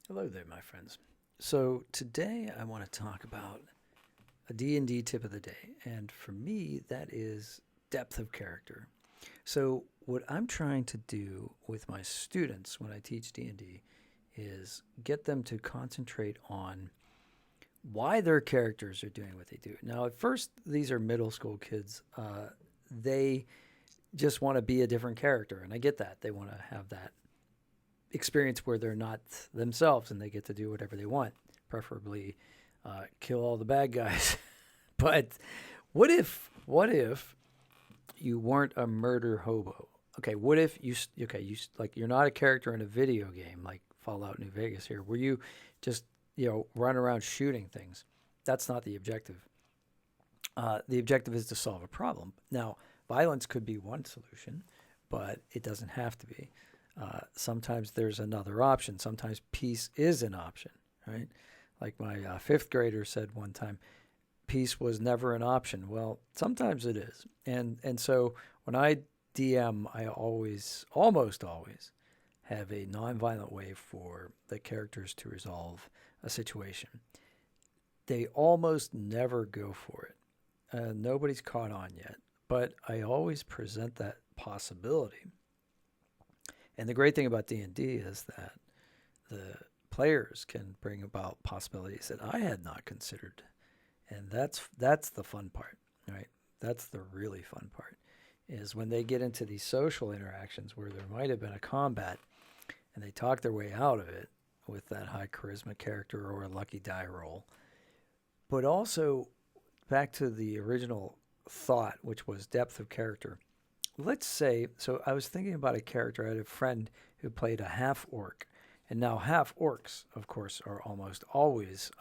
Hello there, my friends. So today I want to talk about a D&D tip of the day, and for me that is depth of character. So what I'm trying to do with my students when I teach D&D is get them to concentrate on why their characters are doing what they do. Now, at first, these are middle school kids. They just want to be a different character, and I get that. They want to have that experience where they're not themselves and they get to do whatever they want, preferably kill all the bad guys. But what if you weren't a murder hobo? Okay, what if you like you're not a character in a video game like Fallout New Vegas here, where you just run around shooting things. That's not the objective. The objective is to solve a problem. Now, violence could be one solution, but it doesn't have to be. Sometimes there's another option. Sometimes peace is an option, right? Like my fifth grader said one time, peace was never an option. Well, sometimes it is. And so when I DM, I almost always, have a nonviolent way for the characters to resolve a situation. They almost never go for it. Nobody's caught on yet, but I always present that possibility. And the great thing about D&D is that the players can bring about possibilities that I had not considered. And that's the fun part, right? That's the really fun part is when they get into these social interactions where there might have been a combat and they talk their way out of it with that high charisma character or a lucky die roll. But also back to the original thought, which was depth of character. Let's say, so I was thinking about a character. I had a friend who played a half orc, and now half orcs, of course, are almost always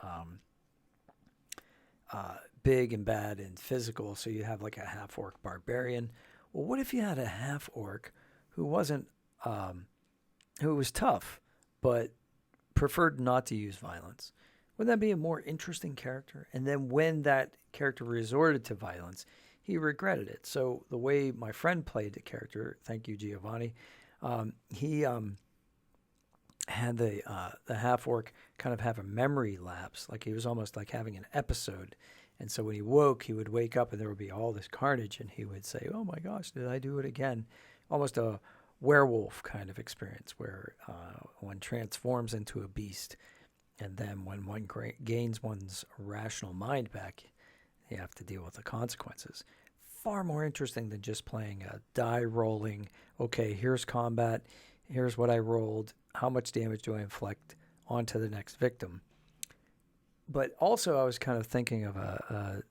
big and bad and physical. So you have like a half orc barbarian. Well, what if you had a half orc who wasn't, who was tough, but preferred not to use violence? Wouldn't that be a more interesting character? And then when that character resorted to violence, he regretted it. So the way my friend played the character, thank you, Giovanni, he had the half orc kind of have a memory lapse, like he was almost like having an episode. And so when he woke, he would wake up and there would be all this carnage, and he would say, "Oh my gosh, did I do it again?" Almost a werewolf kind of experience where one transforms into a beast, and then when one gains one's rational mind back, you have to deal with the consequences. Far more interesting than just playing a die rolling, okay, here's combat, here's what I rolled, how much damage do I inflict onto the next victim. But also I was kind of thinking of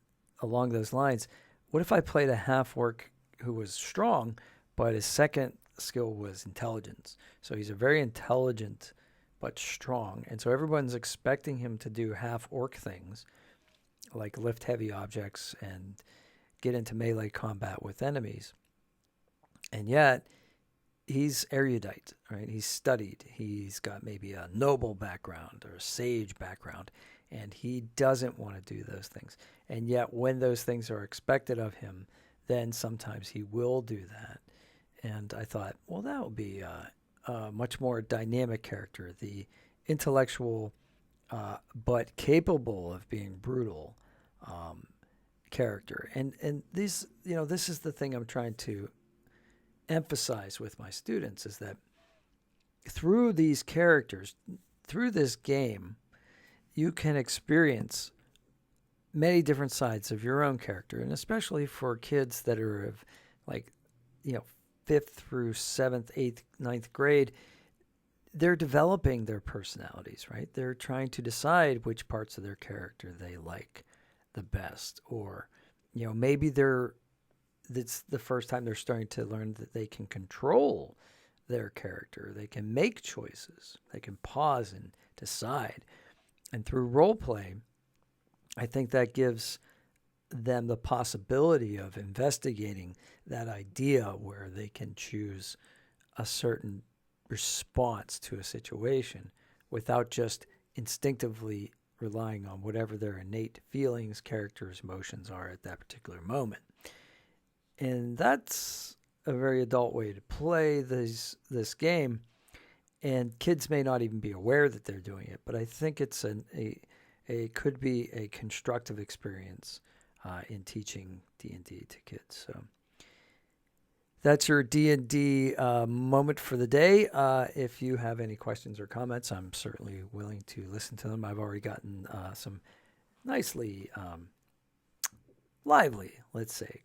along those lines, what if I played a half orc who was strong, but his second skill was intelligence? So he's a very intelligent but strong. And so everyone's expecting him to do half orc things like lift heavy objects and get into melee combat with enemies. And yet, he's erudite, right? He's studied. He's got maybe a noble background or a sage background, and he doesn't want to do those things. And yet, when those things are expected of him, then sometimes he will do that. And I thought, well, that would be a much more dynamic character, the intellectual but capable of being brutal character. And these, this is the thing I'm trying to emphasize with my students is that through these characters, through this game, you can experience many different sides of your own character, and especially for kids that are of like, fifth through seventh, eighth, ninth grade, they're developing their personalities, right? They're trying to decide which parts of their character they like the best, or maybe it's the first time they're starting to learn that they can control their character. They can make choices. They can pause and decide. And through role play, I think that gives them the possibility of investigating that idea where they can choose a certain response to a situation without just instinctively relying on whatever their innate feelings, characters, emotions are at that particular moment. And that's a very adult way to play this game. and kids may not even be aware that they're doing it, but I think it's could be a constructive experience in teaching D&D to kids. So that's your D&D moment for the day. If you have any questions or comments, I'm certainly willing to listen to them. I've already gotten some nicely lively, let's say,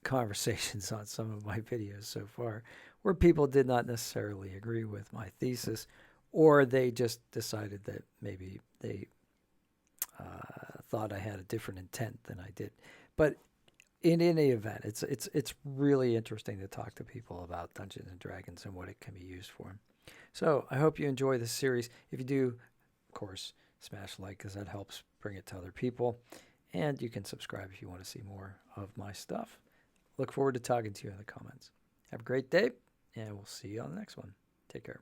conversations on some of my videos so far where people did not necessarily agree with my thesis, or they just decided that maybe they thought I had a different intent than I did. But in any event, it's really interesting to talk to people about Dungeons and Dragons and what it can be used for. So I hope you enjoy this series. If you do, of course, smash like, because that helps bring it to other people. And you can subscribe if you want to see more of my stuff. Look forward to talking to you in the comments. Have a great day, and we'll see you on the next one. Take care.